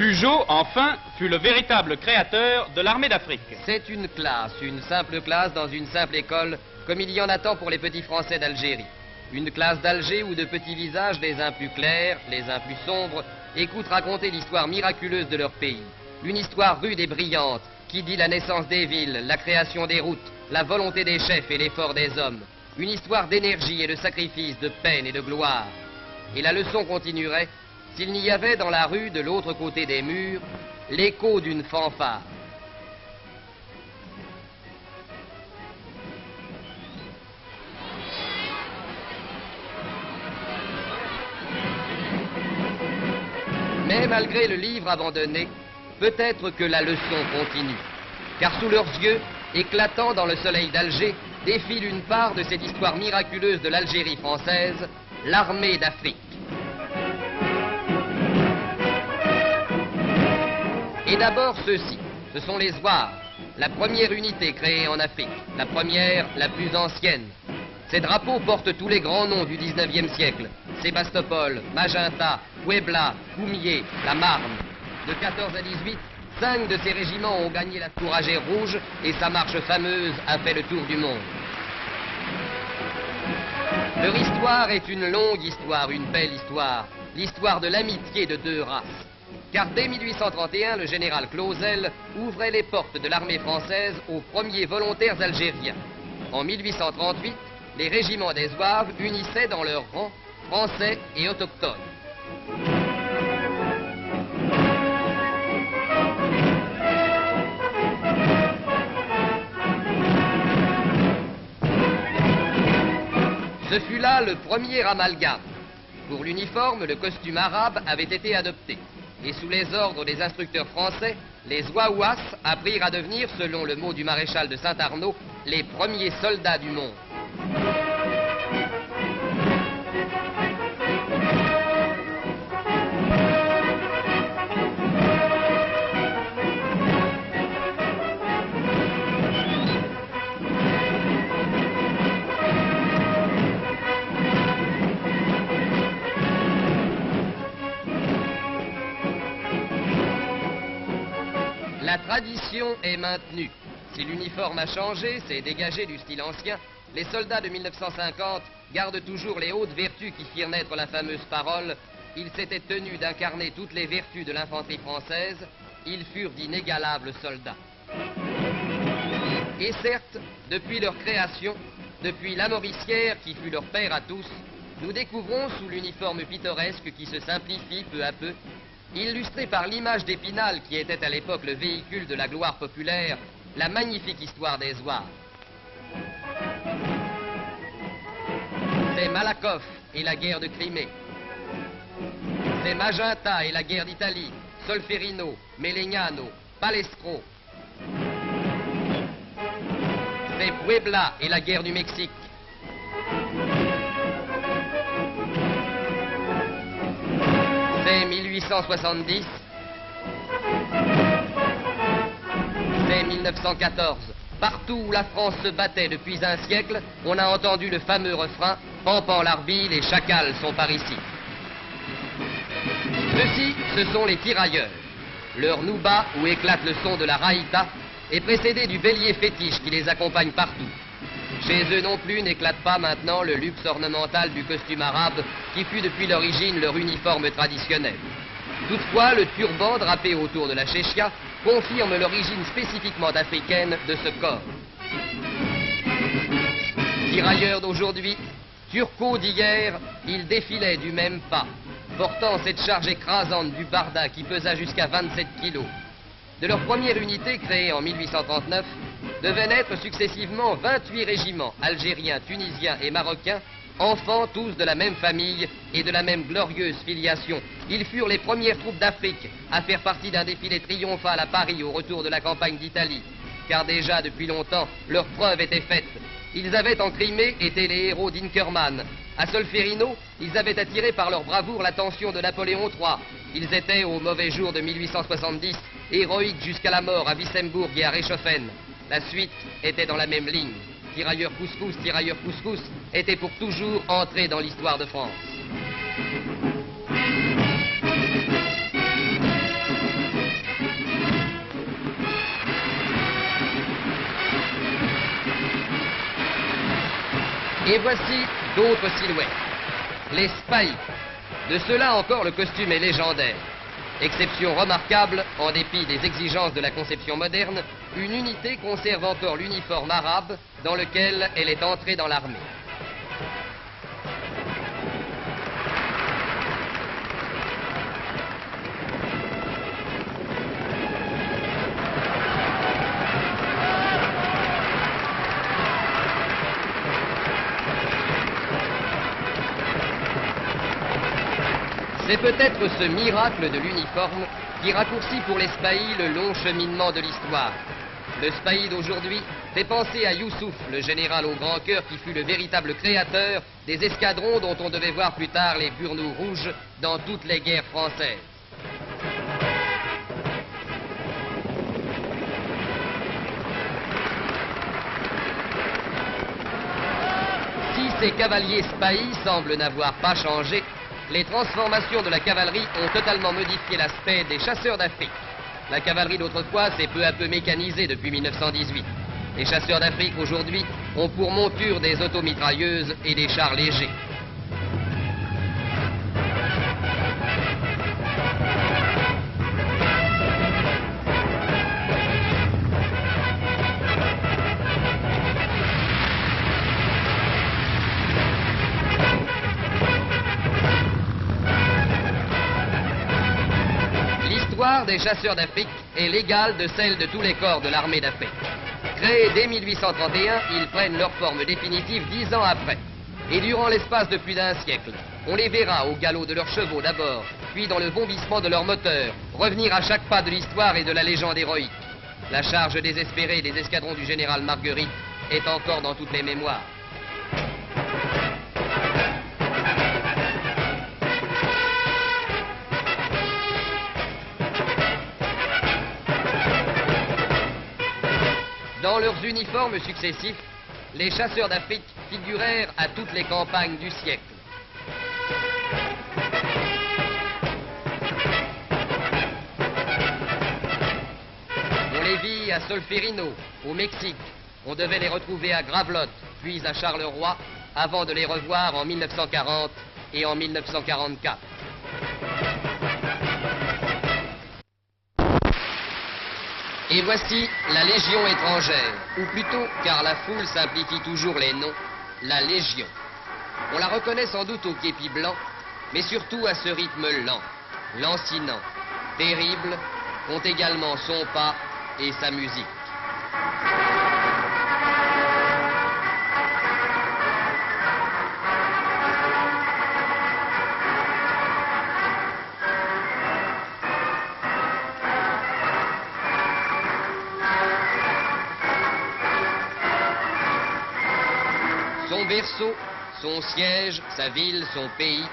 Bugeaud, enfin, fut le véritable créateur de l'armée d'Afrique. C'est une simple classe dans une simple école, comme il y en a tant pour les petits Français d'Algérie. Une classe d'Alger où de petits visages, les uns plus clairs, les uns plus sombres, écoutent raconter l'histoire miraculeuse de leur pays. Une histoire rude et brillante, qui dit la naissance des villes, la création des routes, la volonté des chefs et l'effort des hommes. Une histoire d'énergie et de sacrifice, de peine et de gloire. Et la leçon continuerait s'il n'y avait dans la rue, de l'autre côté des murs, l'écho d'une fanfare. Mais malgré le livre abandonné, peut-être que la leçon continue. Car sous leurs yeux, éclatant dans le soleil d'Alger, défile une part de cette histoire miraculeuse de l'Algérie française, l'armée d'Afrique. Et d'abord ceux-ci, ce sont les Zouaves, la première unité créée en Afrique, la première, la plus ancienne. Ces drapeaux portent tous les grands noms du 19e siècle, Sébastopol, Magenta, Puebla, Koumié, la Marne. De 14 à 18, 5 de ces régiments ont gagné la fourragère rouge et sa marche fameuse a fait le tour du monde. Leur histoire est une longue histoire, une belle histoire, l'histoire de l'amitié de deux races. Car dès 1831, le général Clausel ouvrait les portes de l'armée française aux premiers volontaires algériens. En 1838, les régiments des Zouaves unissaient dans leurs rangs français et autochtones. Ce fut là le premier amalgame. Pour l'uniforme, le costume arabe avait été adopté. Et sous les ordres des instructeurs français, les Zouaouas apprirent à devenir, selon le mot du maréchal de Saint-Arnaud, les premiers soldats du monde. La tradition est maintenue. Si l'uniforme a changé, s'est dégagé du style ancien, les soldats de 1950 gardent toujours les hautes vertus qui firent naître la fameuse parole « Ils s'étaient tenus d'incarner toutes les vertus de l'infanterie française, ils furent d'inégalables soldats ». Et certes, depuis leur création, depuis l'Amoricière qui fut leur père à tous, nous découvrons sous l'uniforme pittoresque qui se simplifie peu à peu, illustré par l'image d'Épinal qui était à l'époque le véhicule de la gloire populaire, la magnifique histoire des Zouaves. C'est Malakoff et la guerre de Crimée. C'est Magenta et la guerre d'Italie, Solferino, Melegnano, Palestro. C'est Puebla et la guerre du Mexique. C'est 1870. C'est 1914. Partout où la France se battait depuis un siècle, on a entendu le fameux refrain « Pampan l'Arbille, les chacals sont par ici ». Ceux-ci, ce sont les tirailleurs. Leur nouba, où éclate le son de la raïta, est précédé du bélier fétiche qui les accompagne partout. Chez eux non plus n'éclate pas maintenant le luxe ornemental du costume arabe qui fut depuis l'origine leur uniforme traditionnel. Toutefois, le turban drapé autour de la chéchia confirme l'origine spécifiquement africaine de ce corps. Tirailleurs d'aujourd'hui, turcos d'hier, ils défilaient du même pas, portant cette charge écrasante du barda qui pesa jusqu'à 27 kilos. De leur première unité créée en 1839, devaient naître successivement 28 régiments algériens, tunisiens et marocains, enfants tous de la même famille et de la même glorieuse filiation. Ils furent les premières troupes d'Afrique à faire partie d'un défilé triomphal à Paris au retour de la campagne d'Italie. Car déjà depuis longtemps, leur preuve était faite. Ils avaient en Crimée été les héros d'Inkerman. À Solferino, ils avaient attiré par leur bravoure l'attention de Napoléon III. Ils étaient, au mauvais jour de 1870, héroïques jusqu'à la mort à Wissembourg et à Reichshoffen. La suite était dans la même ligne. Tirailleurs couscous, étaient pour toujours entrés dans l'histoire de France. Et voici d'autres silhouettes. Les spahis. De ceux-là encore, le costume est légendaire. Exception remarquable, en dépit des exigences de la conception moderne, une unité conserve encore l'uniforme arabe dans lequel elle est entrée dans l'armée. C'est peut-être ce miracle de l'uniforme qui raccourcit pour les spahis le long cheminement de l'histoire. Le spahi d'aujourd'hui fait penser à Youssouf, le général au grand cœur qui fut le véritable créateur des escadrons dont on devait voir plus tard les burnous rouges dans toutes les guerres françaises. Si ces cavaliers spahis semblent n'avoir pas changé, les transformations de la cavalerie ont totalement modifié l'aspect des chasseurs d'Afrique. La cavalerie d'autrefois s'est peu à peu mécanisée depuis 1918. Les chasseurs d'Afrique aujourd'hui ont pour monture des automitrailleuses et des chars légers. L'histoire des chasseurs d'Afrique est l'égale de celle de tous les corps de l'armée d'Afrique. Créés dès 1831, ils prennent leur forme définitive 10 ans après. Et durant l'espace de plus d'un siècle, on les verra au galop de leurs chevaux d'abord, puis dans le bondissement de leurs moteurs, revenir à chaque pas de l'histoire et de la légende héroïque. La charge désespérée des escadrons du général Marguerite est encore dans toutes les mémoires. Dans leurs uniformes successifs, les chasseurs d'Afrique figurèrent à toutes les campagnes du siècle. On les vit à Solferino, au Mexique. On devait les retrouver à Gravelotte, puis à Charleroi, avant de les revoir en 1940 et en 1944. Et voici la Légion étrangère, ou plutôt, car la foule simplifie toujours les noms, la Légion. On la reconnaît sans doute au képi blanc, mais surtout à ce rythme lent, lancinant, terrible, compte également son pas et sa musique. Son berceau, son siège, sa ville, son pays,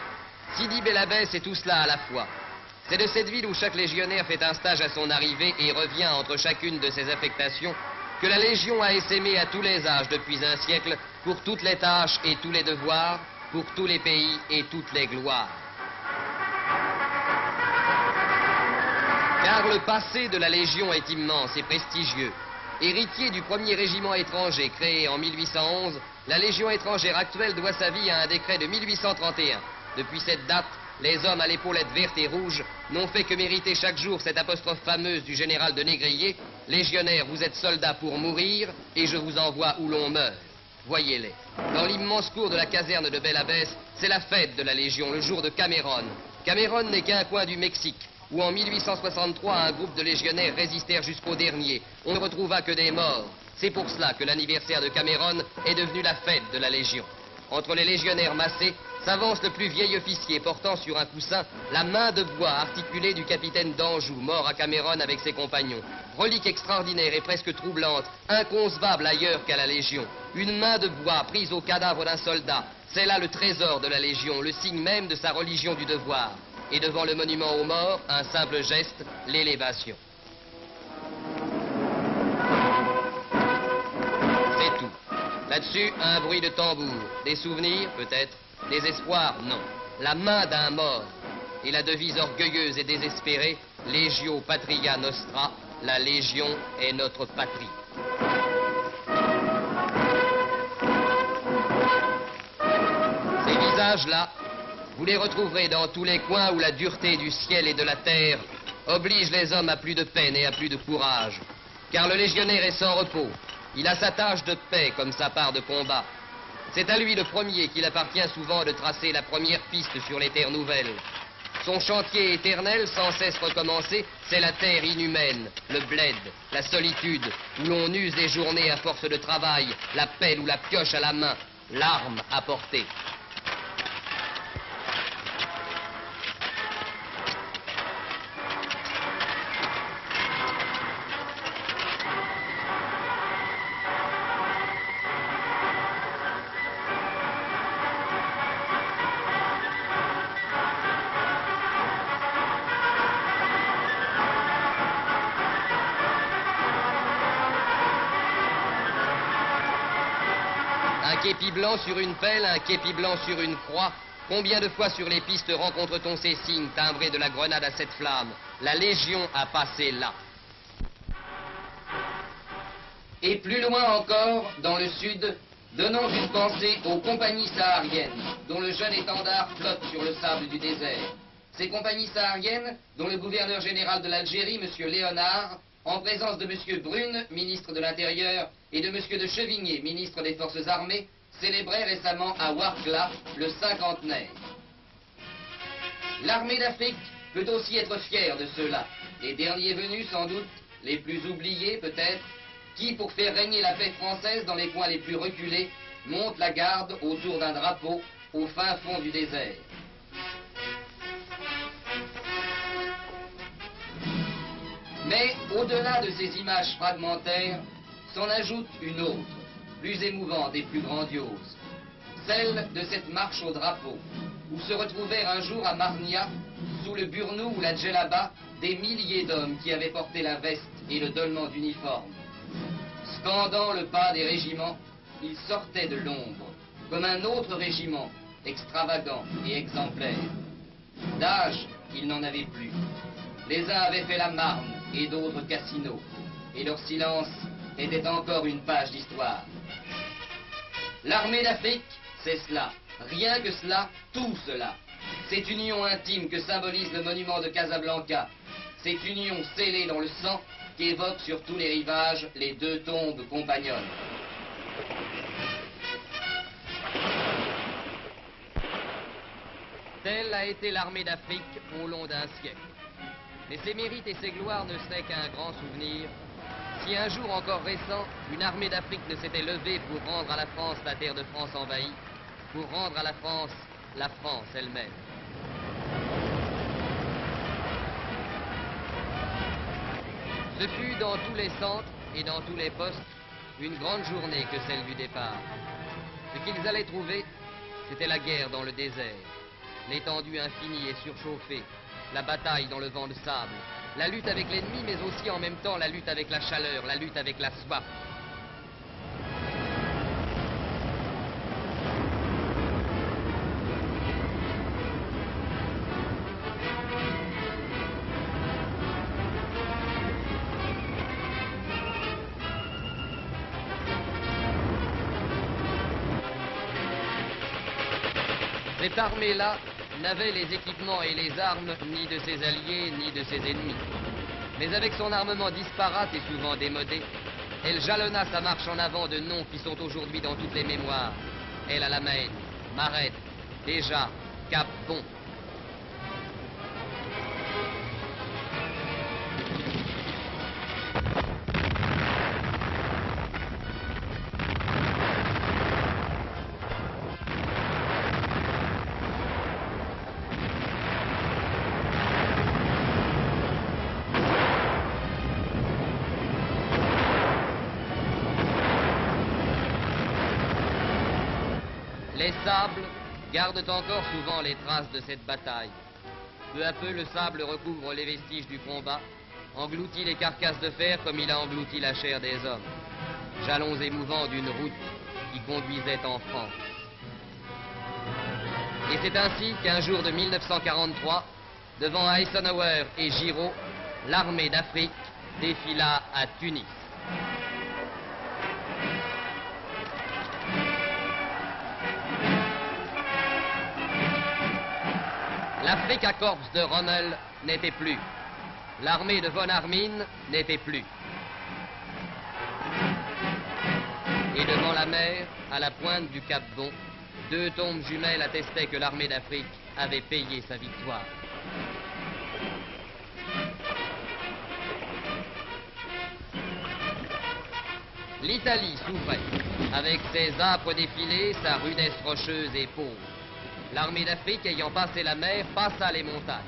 Sidi Bel Abbès est tout cela à la fois. C'est de cette ville où chaque légionnaire fait un stage à son arrivée et revient entre chacune de ses affectations que la Légion a essaimé à tous les âges depuis un siècle pour toutes les tâches et tous les devoirs, pour tous les pays et toutes les gloires. Car le passé de la Légion est immense et prestigieux. Héritier du premier régiment étranger créé en 1811, la Légion étrangère actuelle doit sa vie à un décret de 1831. Depuis cette date, les hommes à l'épaulette verte et rouge n'ont fait que mériter chaque jour cette apostrophe fameuse du général de Négrier. Légionnaires, vous êtes soldats pour mourir, et je vous envoie où l'on meurt. Voyez-les. Dans l'immense cour de la caserne de Bel Abbès, c'est la fête de la Légion, le jour de Cameron. Cameron n'est qu'un coin du Mexique, où en 1863, un groupe de légionnaires résistèrent jusqu'au dernier. On ne retrouva que des morts. C'est pour cela que l'anniversaire de Cameron est devenu la fête de la Légion. Entre les légionnaires massés, s'avance le plus vieil officier portant sur un coussin la main de bois articulée du capitaine d'Anjou, mort à Cameron avec ses compagnons. Relique extraordinaire et presque troublante, inconcevable ailleurs qu'à la Légion. Une main de bois prise au cadavre d'un soldat, c'est là le trésor de la Légion, le signe même de sa religion du devoir. Et devant le monument aux morts, un simple geste, l'élévation. C'est tout. Là-dessus, un bruit de tambour. Des souvenirs, peut-être. Des espoirs, non. La main d'un mort. Et la devise orgueilleuse et désespérée, Legio Patria Nostra, la Légion est notre patrie. personnages-là, vous les retrouverez dans tous les coins où la dureté du ciel et de la terre oblige les hommes à plus de peine et à plus de courage. Car le légionnaire est sans repos. Il a sa tâche de paix comme sa part de combat. C'est à lui le premier qu'il appartient souvent de tracer la première piste sur les terres nouvelles. Son chantier éternel, sans cesse recommencé, c'est la terre inhumaine, le bled, la solitude, où l'on use des journées à force de travail, la pelle ou la pioche à la main, l'arme à portée. Un képi blanc sur une pelle, un képi blanc sur une croix. Combien de fois sur les pistes rencontre-t-on ces signes timbrés de la grenade à 7 flammes? La Légion a passé là. Et plus loin encore, dans le sud, donnons une pensée aux compagnies sahariennes, dont le jeune étendard flotte sur le sable du désert. Ces compagnies sahariennes, dont le gouverneur général de l'Algérie, M. Léonard, en présence de M. Brune, ministre de l'Intérieur, et de M. de Chevigné, ministre des Forces armées, célébrait récemment à Ouargla le cinquantenaire. L'armée d'Afrique peut aussi être fière de ceux-là, les derniers venus sans doute, les plus oubliés peut-être, qui, pour faire régner la paix française dans les coins les plus reculés, montent la garde autour d'un drapeau au fin fond du désert. Mais au-delà de ces images fragmentaires, s'en ajoute une autre, plus émouvante et plus grandiose, celle de cette marche au drapeau, où se retrouvèrent un jour à Marnia, sous le burnou ou la djellaba, des milliers d'hommes qui avaient porté la veste et le dolman d'uniforme. Scandant le pas des régiments, ils sortaient de l'ombre, comme un autre régiment, extravagant et exemplaire. D'âge, ils n'en avaient plus. Les uns avaient fait la Marne et d'autres Cassino, et leur silence était encore une page d'histoire. L'armée d'Afrique, c'est cela, rien que cela, tout cela. Cette union intime que symbolise le monument de Casablanca, cette union scellée dans le sang qu'évoquent sur tous les rivages les deux tombes compagnonnes. Telle a été l'armée d'Afrique au long d'un siècle. Mais ses mérites et ses gloires ne seraient qu'un grand souvenir si un jour encore récent, une armée d'Afrique ne s'était levée pour rendre à la France la terre de France envahie, pour rendre à la France elle-même. Ce fut dans tous les centres et dans tous les postes une grande journée que celle du départ. Ce qu'ils allaient trouver, c'était la guerre dans le désert, l'étendue infinie et surchauffée, la bataille dans le vent de sable, la lutte avec l'ennemi, mais aussi en même temps la lutte avec la chaleur, la lutte avec la soif. Cette armée-là n'avait les équipements et les armes ni de ses alliés ni de ses ennemis. Mais avec son armement disparate et souvent démodé, elle jalonna sa marche en avant de noms qui sont aujourd'hui dans toutes les mémoires. El Alamein, Marette, Déjà, Cap Bon. Les sables gardent encore souvent les traces de cette bataille. Peu à peu, le sable recouvre les vestiges du combat, engloutit les carcasses de fer comme il a englouti la chair des hommes. Jalons émouvants d'une route qui conduisait en France. Et c'est ainsi qu'un jour de 1943, devant Eisenhower et Giraud, l'armée d'Afrique défila à Tunis. L'Afrika Korps de Rommel n'était plus. L'armée de von Arnim n'était plus. Et devant la mer, à la pointe du Cap Bon, 2 tombes jumelles attestaient que l'armée d'Afrique avait payé sa victoire. L'Italie s'ouvrait, avec ses âpres défilés, sa rudesse rocheuse et pauvre. L'armée d'Afrique, ayant passé la mer, passa les montagnes.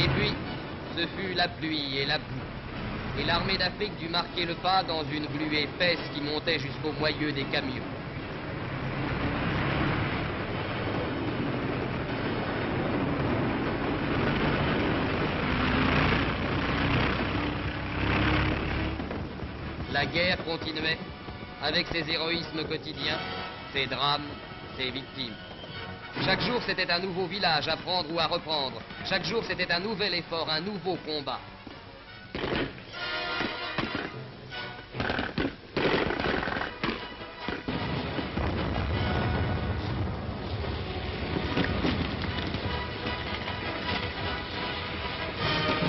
Et puis, ce fut la pluie et la boue. Et l'armée d'Afrique dut marquer le pas dans une glu épaisse qui montait jusqu'au moyeu des camions. La guerre continuait, avec ses héroïsmes quotidiens, ses drames, ses victimes. Chaque jour, c'était un nouveau village à prendre ou à reprendre. Chaque jour, c'était un nouvel effort, un nouveau combat.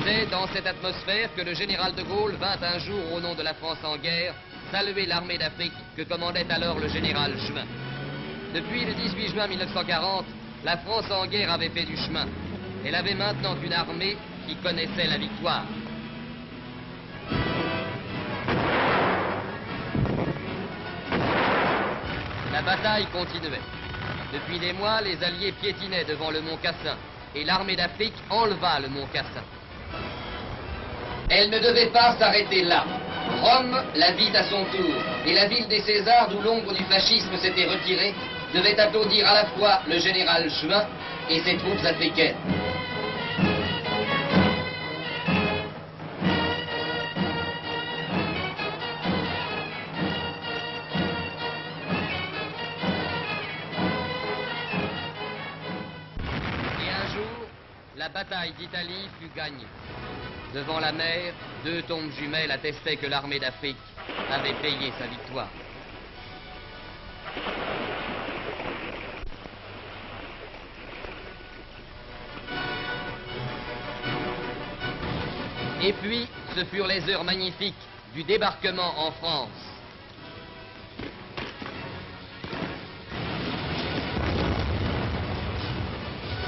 C'est dans cette atmosphère que le général de Gaulle vint un jour, au nom de la France en guerre, saluer l'armée d'Afrique que commandait alors le général Juin. Depuis le 18 juin 1940, la France en guerre avait fait du chemin. Elle avait maintenant une armée qui connaissait la victoire. La bataille continuait. Depuis des mois, les Alliés piétinaient devant le mont Cassin, et l'armée d'Afrique enleva le mont Cassin. Elle ne devait pas s'arrêter là. Rome la vit à son tour, et la ville des Césars, d'où l'ombre du fascisme s'était retirée, devait applaudir à la fois le général Juin et ses troupes africaines. Et un jour, la bataille d'Italie fut gagnée. Devant la mer, 2 tombes jumelles attestaient que l'armée d'Afrique avait payé sa victoire. Et puis, ce furent les heures magnifiques du débarquement en France.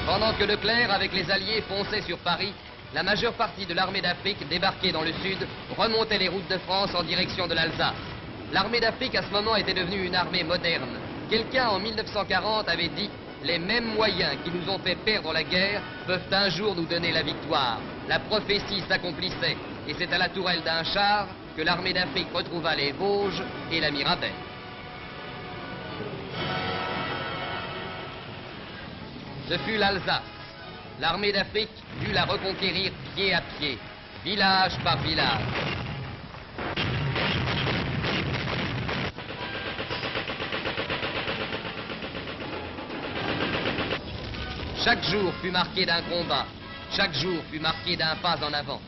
Pendant que Leclerc, avec les Alliés, fonçait sur Paris, la majeure partie de l'armée d'Afrique, débarquée dans le sud, remontait les routes de France en direction de l'Alsace. L'armée d'Afrique, à ce moment, était devenue une armée moderne. Quelqu'un, en 1940, avait dit « Les mêmes moyens qui nous ont fait perdre la guerre peuvent un jour nous donner la victoire ». La prophétie s'accomplissait, et c'est à la tourelle d'un char que l'armée d'Afrique retrouva les Vosges et la Mirabelle. Ce fut l'Alsace. L'armée d'Afrique dut la reconquérir pied à pied, village par village. Chaque jour fut marqué d'un combat, chaque jour fut marqué d'un pas en avant.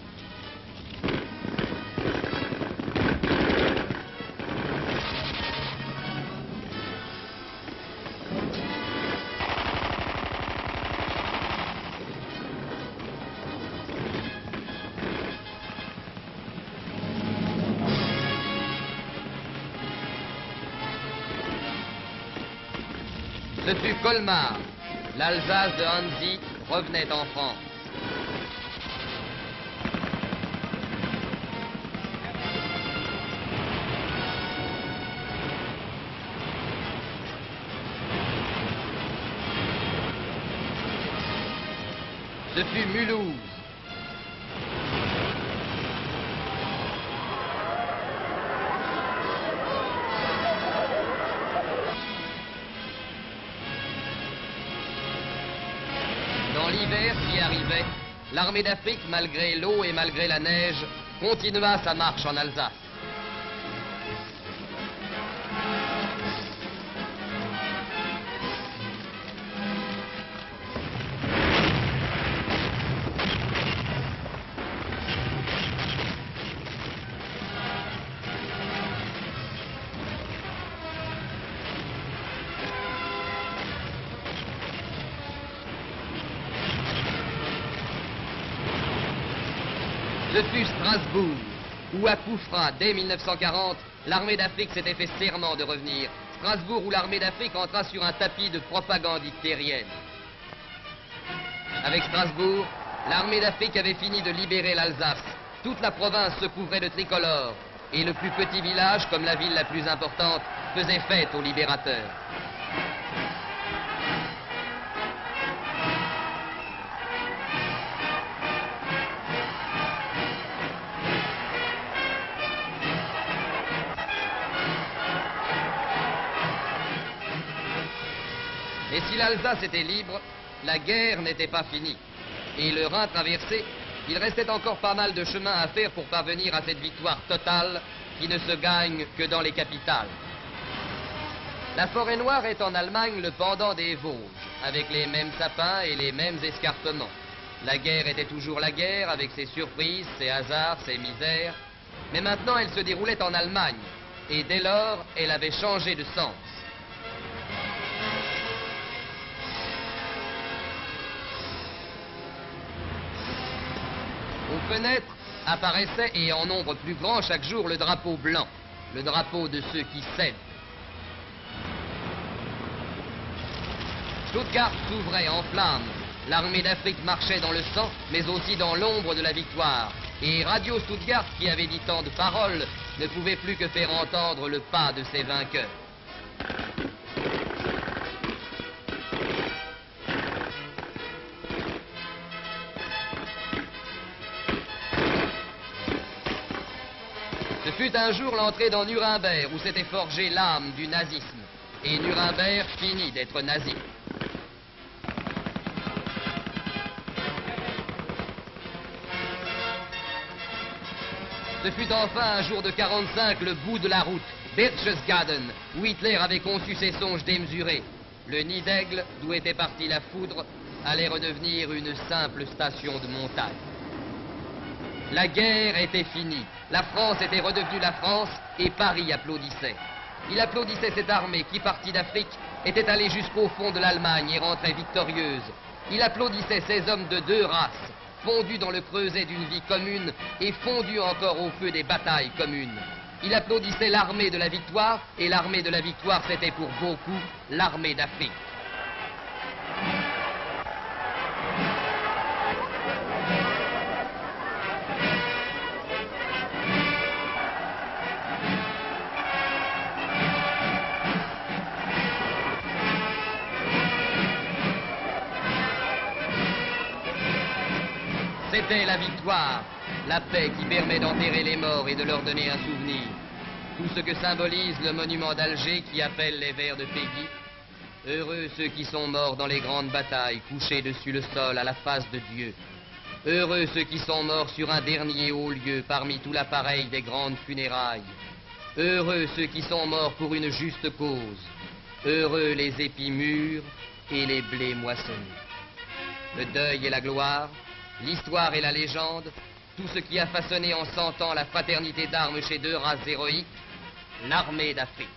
Ce fut Colmar. L'Alsace de Hansi revenait en France. Ce fut Mulhouse. Dans l'hiver qui arrivait, l'armée d'Afrique, malgré l'eau et malgré la neige, continua sa marche en Alsace. Ce fut Strasbourg, où à Koufra, dès 1940, l'armée d'Afrique s'était fait serment de revenir. Strasbourg, où l'armée d'Afrique entra sur un tapis de propagande hitlérienne. Avec Strasbourg, l'armée d'Afrique avait fini de libérer l'Alsace. Toute la province se couvrait de tricolores, et le plus petit village, comme la ville la plus importante, faisait fête aux libérateurs. Et si l'Alsace était libre, la guerre n'était pas finie. Et le Rhin traversé, il restait encore pas mal de chemin à faire pour parvenir à cette victoire totale qui ne se gagne que dans les capitales. La forêt noire est en Allemagne le pendant des Vosges, avec les mêmes sapins et les mêmes escarpements. La guerre était toujours la guerre, avec ses surprises, ses hasards, ses misères. Mais maintenant, elle se déroulait en Allemagne, et dès lors, elle avait changé de sens. Aux fenêtres apparaissait, et en nombre plus grand chaque jour, le drapeau blanc, le drapeau de ceux qui cèdent. Stuttgart s'ouvrait en flammes. L'armée d'Afrique marchait dans le sang, mais aussi dans l'ombre de la victoire. Et Radio Stuttgart, qui avait dit tant de paroles, ne pouvait plus que faire entendre le pas de ses vainqueurs. Ce fut un jour l'entrée dans Nuremberg, où s'était forgée l'âme du nazisme. Et Nuremberg finit d'être nazi. Ce fut enfin un jour de 45, le bout de la route, Berchtesgaden, où Hitler avait conçu ses songes démesurés. Le nid d'aigle, d'où était partie la foudre, allait redevenir une simple station de montagne. La guerre était finie. La France était redevenue la France et Paris applaudissait. Il applaudissait cette armée qui, partie d'Afrique, était allée jusqu'au fond de l'Allemagne et rentrait victorieuse. Il applaudissait ces hommes de deux races, fondus dans le creuset d'une vie commune et fondus encore au feu des batailles communes. Il applaudissait l'armée de la victoire, et l'armée de la victoire, c'était pour beaucoup l'armée d'Afrique. C'était la victoire, la paix qui permet d'enterrer les morts et de leur donner un souvenir. Tout ce que symbolise le monument d'Alger qui appelle les vers de Péguy. Heureux ceux qui sont morts dans les grandes batailles, couchés dessus le sol à la face de Dieu. Heureux ceux qui sont morts sur un dernier haut lieu parmi tout l'appareil des grandes funérailles. Heureux ceux qui sont morts pour une juste cause. Heureux les épis mûrs et les blés moissonnés. Le deuil et la gloire, l'histoire et la légende, tout ce qui a façonné en 100 ans la fraternité d'armes chez deux races héroïques, l'armée d'Afrique.